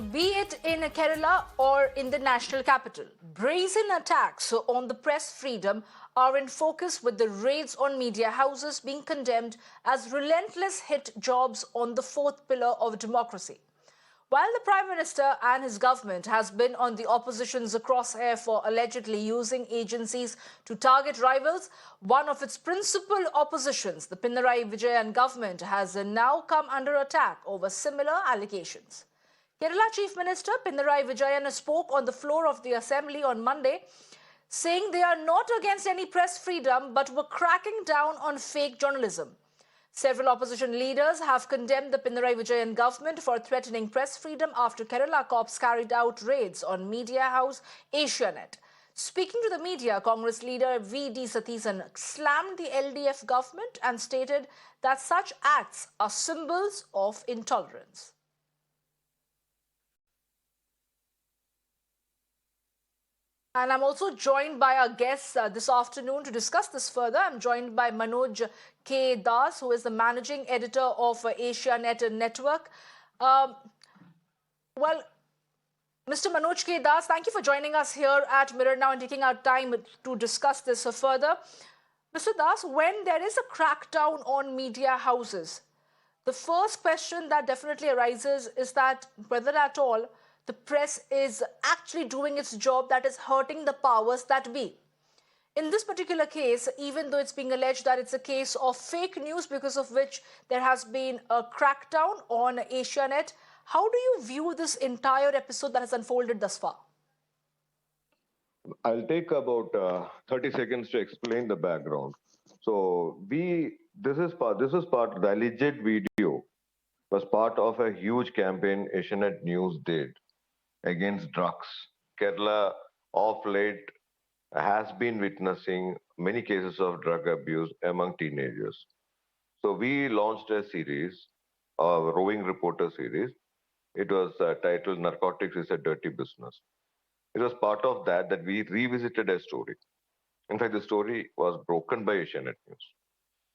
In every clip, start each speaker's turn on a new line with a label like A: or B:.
A: Be it in Kerala or in the national capital, brazen attacks on the press freedom are in focus, with the raids on media houses being condemned as relentless hit jobs on the fourth pillar of democracy. While the Prime Minister and his government has been on the opposition's crosshair for allegedly using agencies to target rivals, one of its principal oppositions, the Pinarayi Vijayan government, has now come under attack over similar allegations. Kerala Chief Minister Pinarayi Vijayan spoke on the floor of the Assembly on Monday, saying they are not against any press freedom but were cracking down on fake journalism. Several opposition leaders have condemned the Pinarayi Vijayan government for threatening press freedom after Kerala cops carried out raids on media house Asianet. Speaking to the media, Congress leader V.D. Satheesan slammed the LDF government and stated that such acts are symbols of intolerance. And I'm also joined by our guests this afternoon to discuss this further. I'm joined by Manoj K. Das, who is the managing editor of Asianet Network. Well, Mr. Manoj K. Das, thank you for joining us here at Mirror Now and taking our time to discuss this further. Mr. Das, when there is a crackdown on media houses, the first question that definitely arises is that whether at all the press is actually doing its job that is hurting the powers that be. In this particular case, even though it's being alleged that it's a case of fake news because of which there has been a crackdown on Asianet, how do you view this entire episode that has unfolded thus far?
B: I'll take about 30 seconds to explain the background. So this is part, the alleged video was part of a huge campaign Asianet News did against drugs. Kerala of late has been witnessing many cases of drug abuse among teenagers. So we launched a series, a roving reporter series. It was titled Narcotics is a Dirty Business. It was part of that we revisited a story. In fact, the story was broken by Asianet News.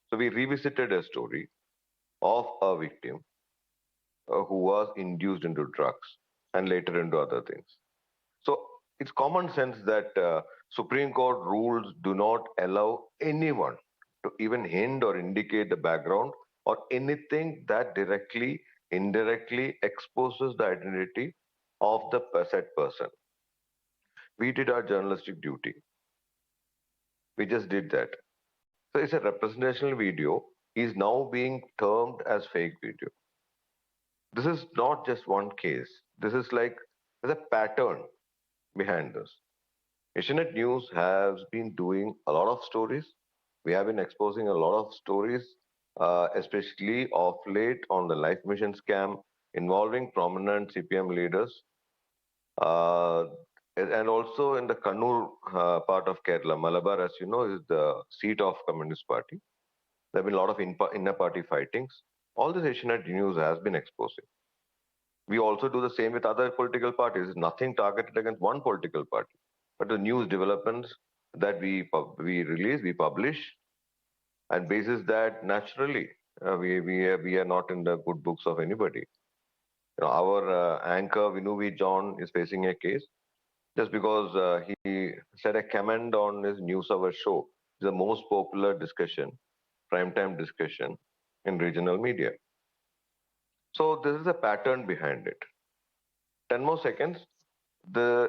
B: So we revisited a story of a victim who was induced into drugs and later into other things. So it's common sense that Supreme Court rules do not allow anyone to even hint or indicate the background or anything that directly, indirectly exposes the identity of the said person. We did our journalistic duty. We just did that. So it's a representational video is now being termed as fake video. This is not just one case. This is like there's a pattern behind this. Asianet News has been doing a lot of stories. We have been exposing a lot of stories, especially of late on the Life Mission scam involving prominent CPM leaders. And also in the Kannur part of Kerala, Malabar, as you know, is the seat of Communist Party. There have been a lot of inner party fightings. All this Asianet News has been exposing. We also do the same with other political parties. Nothing targeted against one political party, but the news developments that we release, we publish, and basis that naturally we are not in the good books of anybody. You know, our anchor Vinuvi John is facing a case just because he said a comment on his news hour show. It's the most popular discussion, primetime discussion in regional media. So this is a pattern behind it. 10 more seconds. The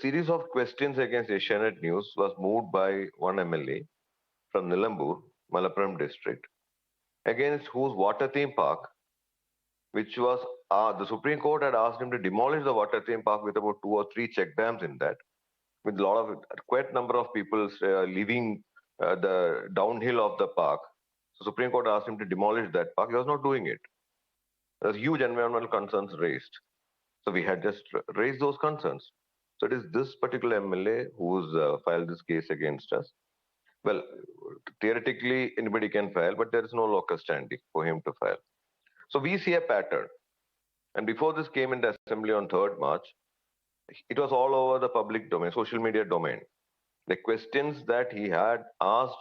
B: series of questions against Asianet News was moved by one MLA from Nilambur, Malappuram district, against whose water theme park, which was the Supreme Court had asked him to demolish the water theme park with about 2 or 3 check dams in that, with a lot of quite number of people leaving the downhill of the park. So Supreme Court asked him to demolish that park. He was not doing it. There was huge environmental concerns raised. So we had just raised those concerns. So it is this particular MLA who's filed this case against us. Well, theoretically, anybody can file, but there is no locus standi for him to file. So we see a pattern. And before this came in the assembly on 3rd March, it was all over the public domain, social media domain. The questions that he had asked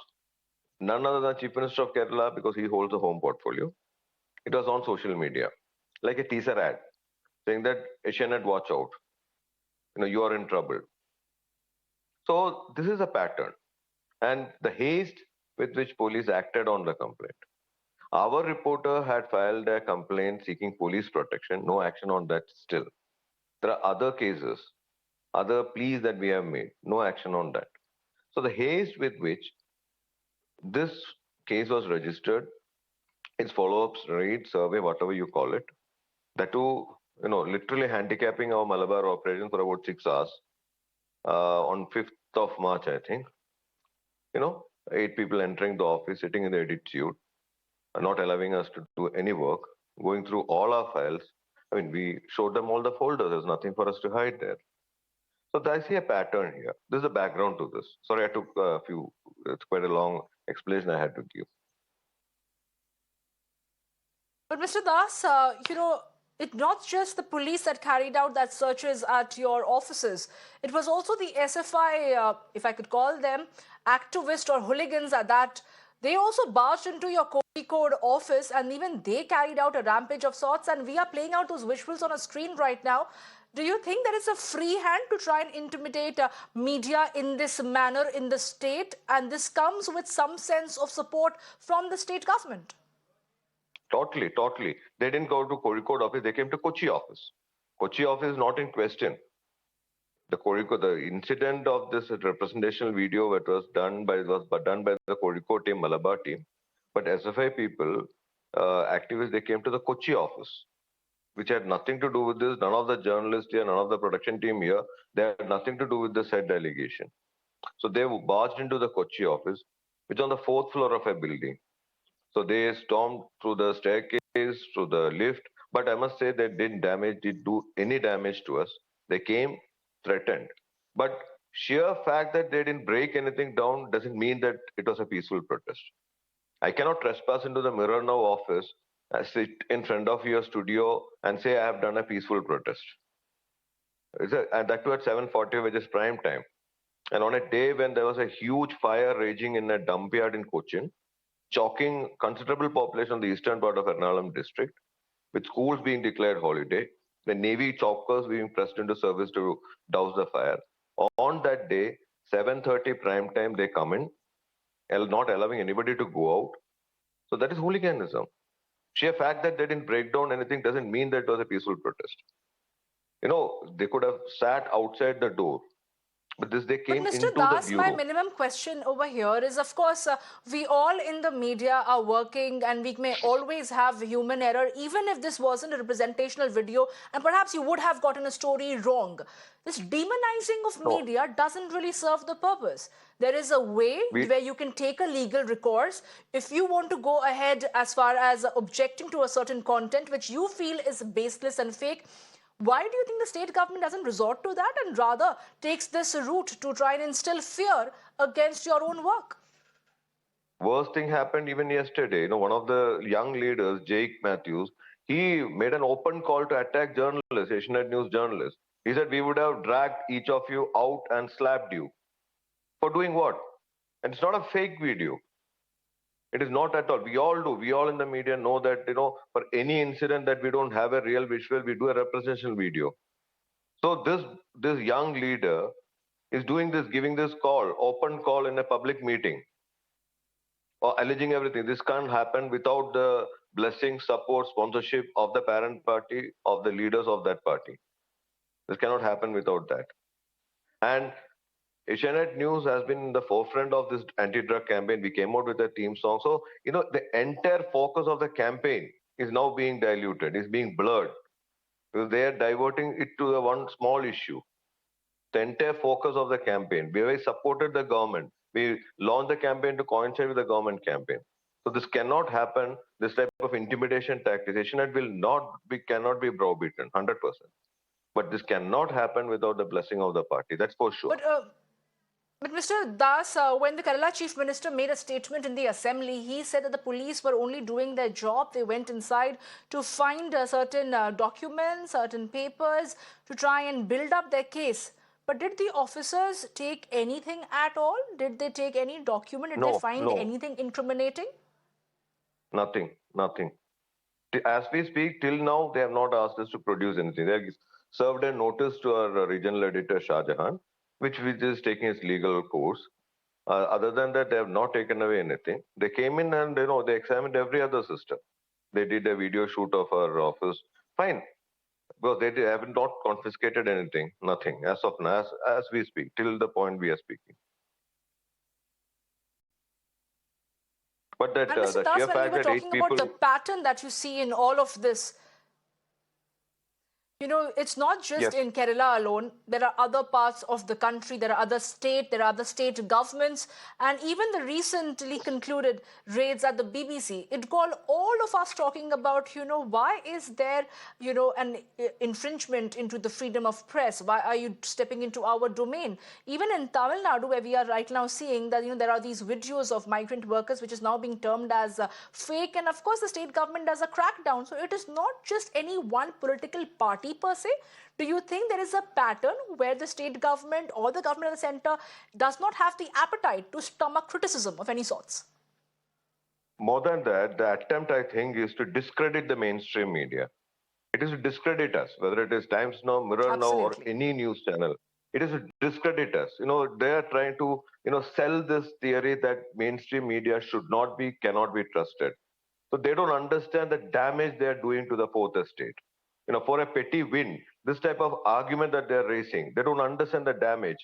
B: none other than Chief Minister of Kerala, because he holds a home portfolio. It was on social media, like a teaser ad. saying that Asianet, watch out, you are in trouble. So this is a pattern, and the haste with which police acted on the complaint. Our reporter had filed a complaint seeking police protection. No action on that still. There are other cases, other pleas that we have made. No action on that. So the haste with which this case was registered, its follow-ups, raid, survey, whatever you call it, that too, literally handicapping our Malabar operation for about 6 hours on 5th of March, I think. 8 people entering the office, sitting in the edit suite, not allowing us to do any work, going through all our files. I mean, we showed them all the folders. There's nothing for us to hide there. So I see a pattern here. This is the background to this. Sorry, I took it's quite a long explanation I had to give.
A: But Mr. Das, it's not just the police that carried out that searches at your offices. It was also the SFI, if I could call them, activists or hooligans at that. They also barged into your code office, and even they carried out a rampage of sorts, and we are playing out those visuals on a screen right now. Do you think there is a free hand to try and intimidate media in this manner in the state? And this comes with some sense of support from the state government.
B: Totally. They didn't go to Kozhikode office, they came to Kochi office. Kochi office is not in question. The incident of this representational video that was done by the Kozhikode team, Malabar team, but SFI people, activists, they came to the Kochi office, which had nothing to do with this. None of the journalists here, none of the production team here, they had nothing to do with the said allegation. So they barged into the Kochi office, which is on the 4th floor of a building. So they stormed through the staircase, through the lift, but I must say they didn't do any damage to us. They came, threatened. But sheer fact that they didn't break anything down doesn't mean that it was a peaceful protest. I cannot trespass into the Mirror Now office, sit in front of your studio and say I have done a peaceful protest. And that too at 7:40, which is prime time. And on a day when there was a huge fire raging in a dump yard in Cochin, choking considerable population on the eastern part of Ernakulam district, with schools being declared holiday, the Navy choppers being pressed into service to douse the fire. On that day, 7:30 prime time, they come in, not allowing anybody to go out. So that is hooliganism. Sheer fact that they didn't break down anything doesn't mean that it was a peaceful protest. They could have sat outside the door. But they came
A: Mr.
B: into
A: Das,
B: the
A: my
B: bureau.
A: minimum question over here is, of course, we all in the media are working and we may always have human error, even if this wasn't a representational video, and perhaps you would have gotten a story wrong. This demonizing of media doesn't really serve the purpose. There is a way where you can take a legal recourse if you want to go ahead as far as objecting to a certain content which you feel is baseless and fake. Why do you think the state government doesn't resort to that and rather takes this route to try and instill fear against your own work?
B: Worst thing happened even yesterday. One of the young leaders, Jake Matthews, he made an open call to attack journalists, Asianet News journalists. He said, we would have dragged each of you out and slapped you. For doing what? And it's not a fake video. It is not at all. We all do. We all in the media know that, for any incident that we don't have a real visual, we do a representational video. So this young leader is doing this, giving this call, open call in a public meeting, or alleging everything. This can't happen without the blessing, support, sponsorship of the parent party, of the leaders of that party. This cannot happen without that. And Asianet News has been in the forefront of this anti-drug campaign. We came out with a theme song. So, the entire focus of the campaign is now being diluted, is being blurred. Because they are diverting it to the one small issue. The entire focus of the campaign. We have supported the government. We launched the campaign to coincide with the government campaign. So this cannot happen. This type of intimidation tactics, Asianet cannot be browbeaten, 100%. But this cannot happen without the blessing of the party. That's for sure.
A: But Mr. Das, when the Kerala Chief Minister made a statement in the Assembly, he said that the police were only doing their job. They went inside to find certain documents, certain papers, to try and build up their case. But did the officers take anything at all? Did they take any document? Did they find anything incriminating?
B: Nothing. As we speak, till now, they have not asked us to produce anything. They have served a notice to our regional editor, Shah Jahan, which is taking its legal course. Other than that, they have not taken away anything. They came in and they examined every other system. They did a video shoot of our office. Fine, because they have not confiscated anything, nothing as of now, as we speak, till the point we are speaking. But that
A: And Mr.
B: the
A: Das,
B: sheer
A: when you
B: fact
A: were
B: that eight
A: talking about
B: people,
A: the pattern that you see in all of this, it's not just
B: yes,
A: in Kerala alone. There are other parts of the country, there are other state governments, and even the recently concluded raids at the BBC. It got all of us talking about, why is there, an infringement into the freedom of press? Why are you stepping into our domain? Even in Tamil Nadu, where we are right now seeing that, there are these videos of migrant workers, which is now being termed as fake. And of course, the state government does a crackdown. So it is not just any one political party per se. Do you think there is a pattern where the state government or the government of the center does not have the appetite to stomach criticism of any sorts?
B: more than that, the attempt, I think, is to discredit the mainstream media. It is to discredit us, whether it is Times Now, Mirror Now, or
A: Absolutely.
B: any news channel. It is to discredit us. They are trying to, sell this theory that mainstream media should not be, cannot be trusted. So they don't understand the damage they are doing to the fourth estate. For a petty win, this type of argument that they're raising, they don't understand the damage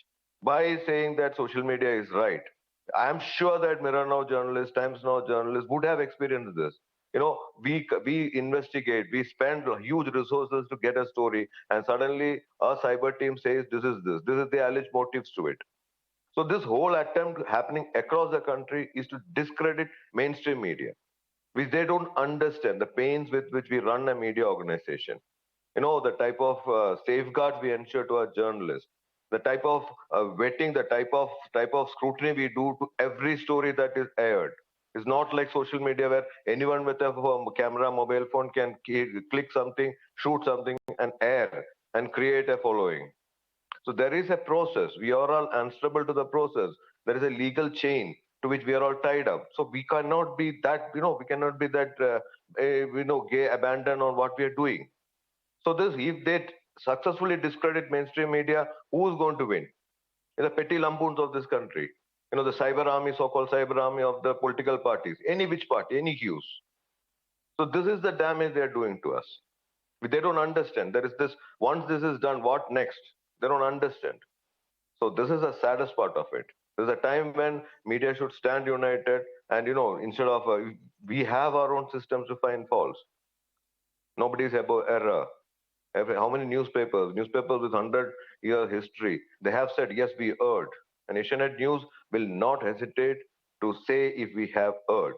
B: by saying that social media is right. I'm sure that Mirror Now journalists, Times Now journalists would have experienced this. We investigate, we spend huge resources to get a story, and suddenly our cyber team says this is this. This is the alleged motives to it. So this whole attempt happening across the country is to discredit mainstream media, which they don't understand the pains with which we run a media organization. The type of safeguards we ensure to our journalists, the type of vetting, the type of scrutiny we do to every story that is aired. It's not like social media where anyone with a camera, mobile phone can click something, shoot something, and air and create a following. So there is a process. We are all answerable to the process. There is a legal chain to which we are all tied up. So we cannot be that, we cannot be that, gay abandon on what we are doing. So if they successfully discredit mainstream media, who is going to win? The petty lampoons of this country. The cyber army, so-called cyber army of the political parties, any which party, any hues. So this is the damage they are doing to us. They don't understand. There is this, once this is done, what next? They don't understand. So this is the saddest part of it. There's a time when media should stand united and, instead of, we have our own systems to find faults. Nobody's above error. How many newspapers with 100-year history, they have said, yes, we erred. And Asianet News will not hesitate to say if we have erred.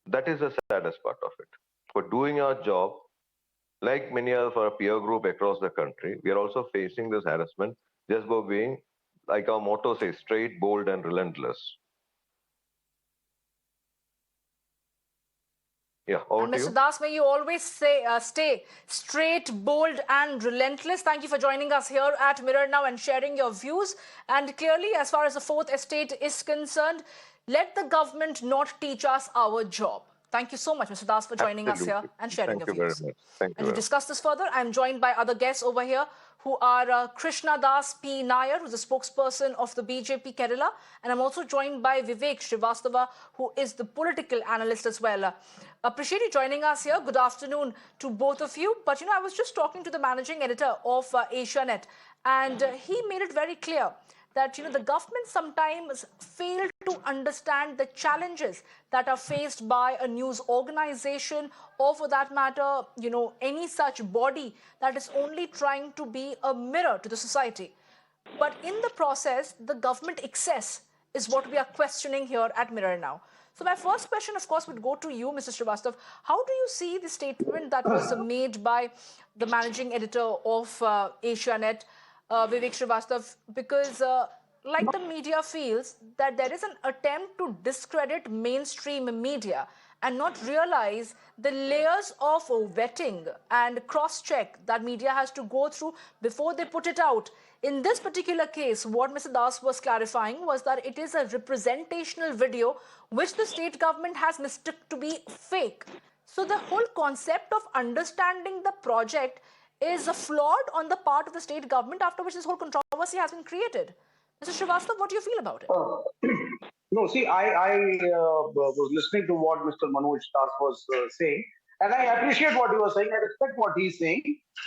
B: That is the saddest part of it. For doing our job, like many of our peer group across the country, we are also facing this harassment just by being, like our motto says, straight, bold, and relentless. Yeah, over
A: And
B: to
A: Mr.
B: you.
A: Das, may you always stay straight, bold, and relentless. Thank you for joining us here at Mirror Now and sharing your views. And clearly, as far as the fourth estate is concerned, let the government not teach us our job. Thank you so much, Mr. Das, for joining us here
B: Absolutely.
A: and sharing
B: Thank
A: your
B: you very
A: views.
B: much. Thank you
A: And to
B: very much.
A: discuss this further, I'm joined by other guests over here who are Krishna Das P. Nair, who's the spokesperson of the BJP Kerala. And I'm also joined by Vivek Srivastava, who is the political analyst as well. Appreciate you joining us here. Good afternoon to both of you. But, I was just talking to the managing editor of Asianet, and he made it very clear that the government sometimes fail to understand the challenges that are faced by a news organization, or for that matter, any such body that is only trying to be a mirror to the society. But in the process, the government excess is what we are questioning here at Mirror Now. So my first question, of course, would go to you, Mr. Srivastav. How do you see the statement that was made by the managing editor of Asianet, Vivek Srivastav? Because like the media feels that there is an attempt to discredit mainstream media and not realize the layers of vetting and cross-check that media has to go through before they put it out. In this particular case, what Mr. Das was clarifying was that it is a representational video which the state government has mistook to be fake. So the whole concept of understanding the project is flawed on the part of the state government, after which this whole controversy has been created. Mr. Srivastava, what do you feel about it?
C: No, see, I was listening to what Mr. Manoj Das was saying, and I appreciate what he was saying. I respect what he's saying.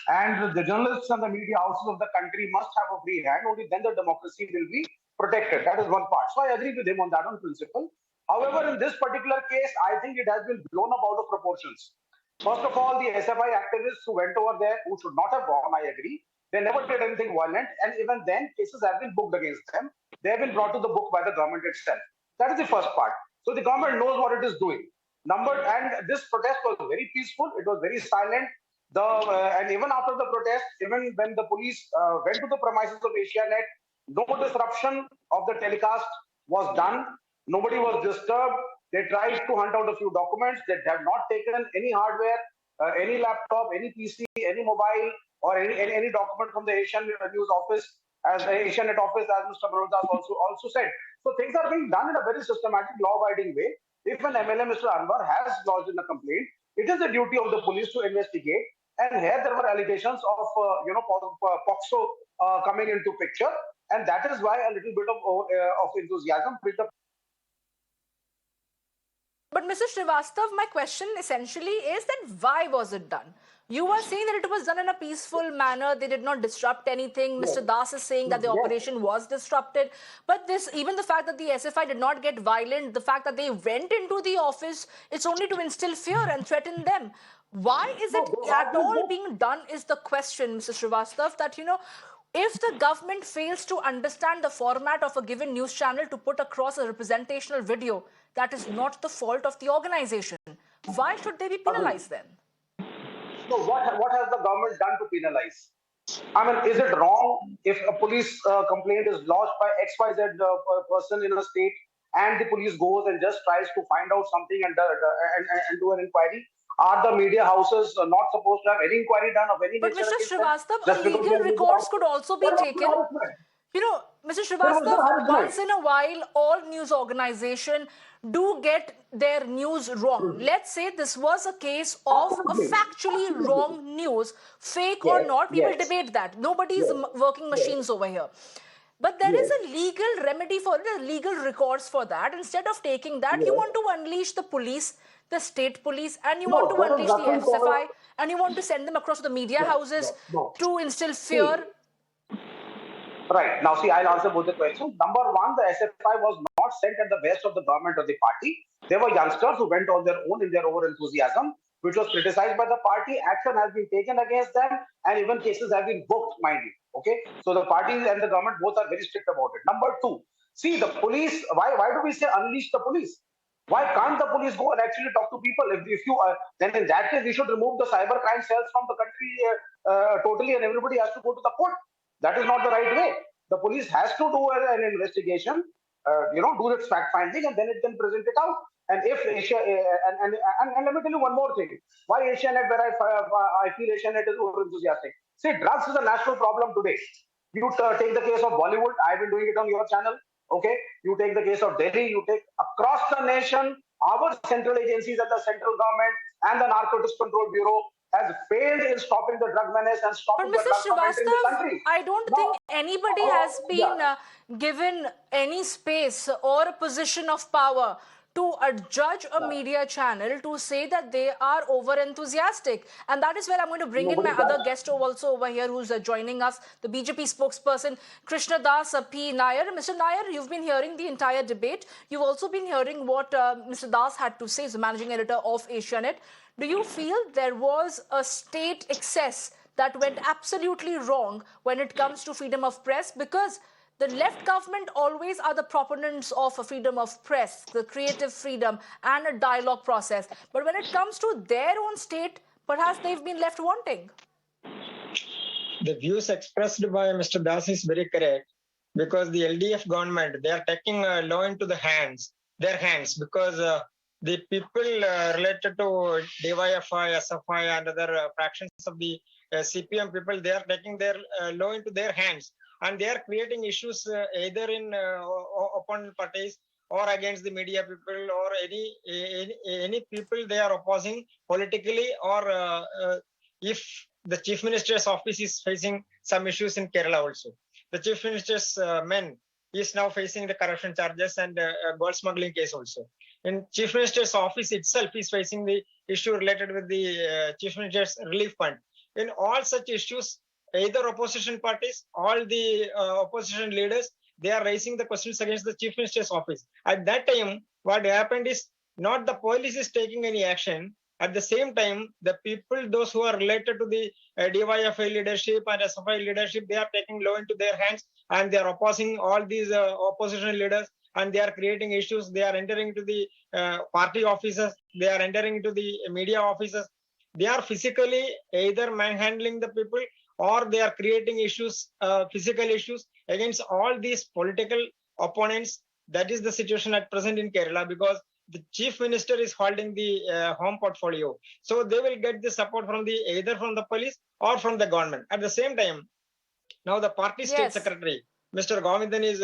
C: And the journalists and the media houses of the country must have a free hand. Only then the democracy will be protected. That is one part. So I agree with him on that on principle. However, in this particular case, I think it has been blown up out of proportions. First of all, the SFI activists who went over there, who should not have gone, I agree. They never did anything violent, and even then, cases have been booked against them. They have been brought to the book by the government itself. That is the first part. So the government knows what it is doing. And this protest was very peaceful. It was very silent. And even after the protest, even when the police went to the premises of Asianet, no disruption of the telecast was done. Nobody was disturbed. They tried to hunt out a few documents. They have not taken any hardware, any laptop, any PC, any mobile, or any document from the Asian News office, as the Asianet office, as Mr. Barodas also said. So things are being done in a very systematic, law-abiding way. If an MLA, Mr. Anwar, has lodged in a complaint, it is the duty of the police to investigate. And here there were allegations of, POXO coming into picture, and that is why a little bit of enthusiasm with the.
A: But Mr. Srivastava, my question essentially is that why was it done? You were saying that it was done in a peaceful manner. They did not disrupt anything. Yes. Mr. Das is saying that the operation was disrupted. But even the fact that the SFI did not get violent, the fact that they went into the office, it's only to instill fear and threaten them. Why is it at all being done is the question, Mr. Srivastava, that, if the government fails to understand the format of a given news channel to put across a representational video, that is not the fault of the organization. Why should they be penalized then?
C: So what has the government done to penalize? I mean, is it wrong if a police complaint is lodged by XYZ person in a state, and the police goes and just tries to find out something and do an inquiry? Are the media houses not supposed to have any inquiry done of any nature?
A: But Mr. Srivastava, legal records could also be taken. Mr. Srivastava, once in a while, all news organizations do get their news wrong. Let's say this was a case of a factually wrong news, fake or not, we will debate that. Nobody is working machines over here. But there is a legal remedy for it, legal recourse for that. Instead of taking that, you want to unleash the police, the state police, and you want to unleash the SFI, and you want to send them across the media houses to instill fear.
C: Right. Now, see, I'll answer both the questions. Number one, the SFI was not sent at the best of the government or the party. They were youngsters who went on their own in their over-enthusiasm, which was criticized by the party. Action has been taken against them, and even cases have been booked, mind you. Okay? So the parties and the government both are very strict about it. Number two, see, the police, why do we say unleash the police? Why can't the police go and actually talk to people? If you then in that case, we should remove the cybercrime cells from the country totally, and everybody has to go to the court. That is not the right way. The police has to do an investigation, do its fact finding, and then it can present it out. And if Asia, and let me tell you one more thing. Why Asianet, where I feel Asianet is over enthusiastic. See, drugs is a national problem today. You take the case of Bollywood. I've been doing it on your channel. Okay. You take the case of Delhi. You take across the nation. Our central agencies at the central government and the Narcotics Control Bureau has failed in stopping the drug menace and stopping the drug movement in the country.
A: I don't think anybody has been given any space or a position of power to judge a media channel to say that they are over enthusiastic. And that is where I'm going to bring in my other guest also over here who's joining us, the BJP spokesperson, Krishna Das P. Nair. Mr. Nair, you've been hearing the entire debate. You've also been hearing what Mr. Das had to say as the managing editor of Asianet. Do you feel there was a state excess that went absolutely wrong when it comes to freedom of press? Because the left government always are the proponents of a freedom of press, the creative freedom and a dialogue process. But when it comes to their own state, perhaps they've been left wanting.
D: The views expressed by Mr. Das is very correct, because the LDF government, they are taking law into their hands, because the people related to DYFI, SFI and other fractions of the CPM people, they are taking their law into their hands, and they are creating issues either in opponent parties or against the media people or any people they are opposing politically, or if the chief minister's office is facing some issues in Kerala also. The chief minister's men is now facing the corruption charges and gold smuggling case also. In chief minister's office itself is facing the issue related with the chief minister's relief fund. In all such issues, either opposition parties, all the opposition leaders, they are raising the questions against the chief minister's office. At that time, what happened is not the police is taking any action. At the same time, the people, those who are related to the DYFI leadership and SFI leadership, they are taking law into their hands and they are opposing all these opposition leaders, and they are creating issues. They are entering into the party offices. They are entering into the media offices. They are physically either manhandling the people, or they are creating issues, physical issues against all these political opponents. That is the situation at present in Kerala, because the chief minister is holding the home portfolio. So they will get the support from the either from the police or from the government. At the same time, now the party state
A: Yes.
D: secretary, Mr. Govindan, is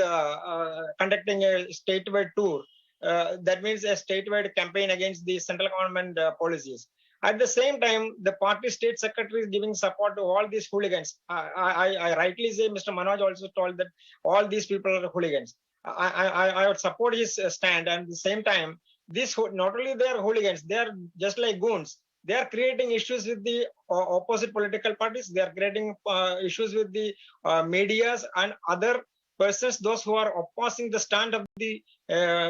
D: conducting a statewide tour. That means a statewide campaign against the central government policies. At the same time, the party state secretary is giving support to all these hooligans. I rightly say Mr. Manoj also told that all these people are hooligans. I would support his stand. And at the same time, this not only they are hooligans, they are just like goons. They are creating issues with the opposite political parties. They are creating issues with the medias and other persons, those who are opposing the stand of the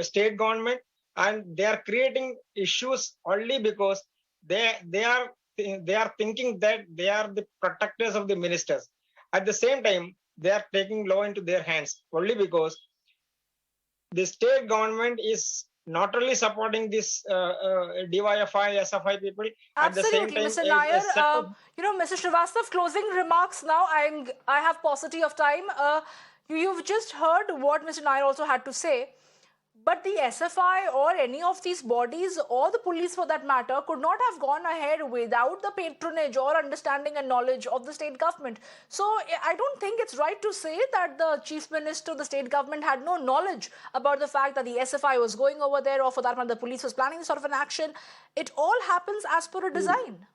D: state government, and they are creating issues only because they are thinking that they are the protectors of the ministers. At the same time, they are taking law into their hands only because the state government is not only supporting this DYFI, SFI people.
A: Absolutely,
D: at the
A: Mr.
D: same
A: Nair.
D: time,
A: Mr. Srivastav, closing remarks now. I have paucity of time. You've just heard what Mr. Nair also had to say. But the SFI or any of these bodies, or the police for that matter, could not have gone ahead without the patronage or understanding and knowledge of the state government. So I don't think it's right to say that the chief minister, the state government, had no knowledge about the fact that the SFI was going over there, or for that matter, the police was planning this sort of an action. It all happens as per a design.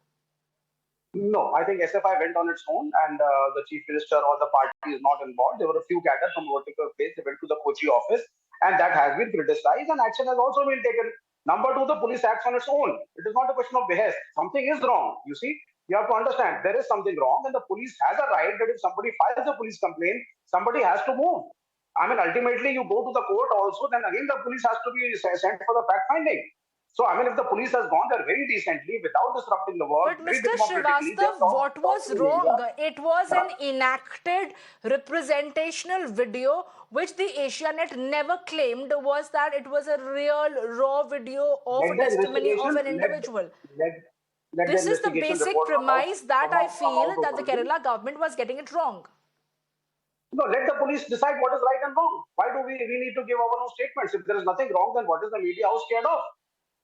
C: No, I think SFI went on its own, and the chief minister or the party is not involved. There were a few cadres from vertical place. They went to the Kochi office, and that has been criticized, and action has also been taken. Number two, the police acts on its own. It is not a question of behest. Something is wrong. You see, you have to understand there is something wrong, and the police has a right that if somebody files a police complaint, somebody has to move. I mean, ultimately, you go to the court also, then again the police has to be sent for the fact finding. So, I mean, if the police has gone there very decently without disrupting the work,
A: But
C: very
A: Mr.
C: democratically,
A: Srivastav, what was wrong? It was
C: Yeah.
A: an enacted representational video which the Asianet never claimed was that it was a real raw video of a
C: Let the
A: testimony of an
C: investigation,
A: individual.
C: let
A: This
C: the
A: is the
C: investigation
A: basic
C: report
A: premise that I
C: come out
A: feel
C: of
A: that the
C: something.
A: Kerala government was getting it wrong.
C: No, let the police decide what is right and wrong. Why do we need to give our own statements? If there is nothing wrong, then what is the media house scared of?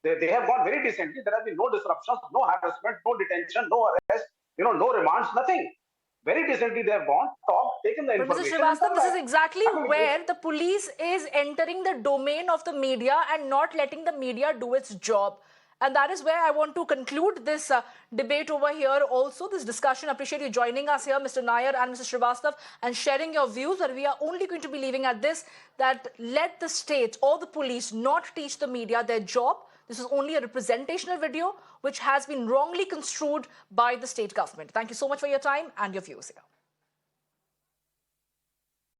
C: They have gone very decently. There have been no disruptions, no harassment, no detention, no arrest, no remands, nothing. Very decently they have gone, talked, taken the
A: But Mr.
C: information and
A: Srivastav,
C: come
A: this
C: back.
A: is exactly
C: I mean,
A: where the police is entering the domain of the media and not letting the media do its job. And that is where I want to conclude this debate over here. Also, this discussion. Appreciate you joining us here, Mr. Nair and Mr. Srivastav, and sharing your views. But we are only going to be leaving at this, that let the state or the police not teach the media their job. This is only a representational video which has been wrongly construed by the state government. Thank you so much for your time and your views here.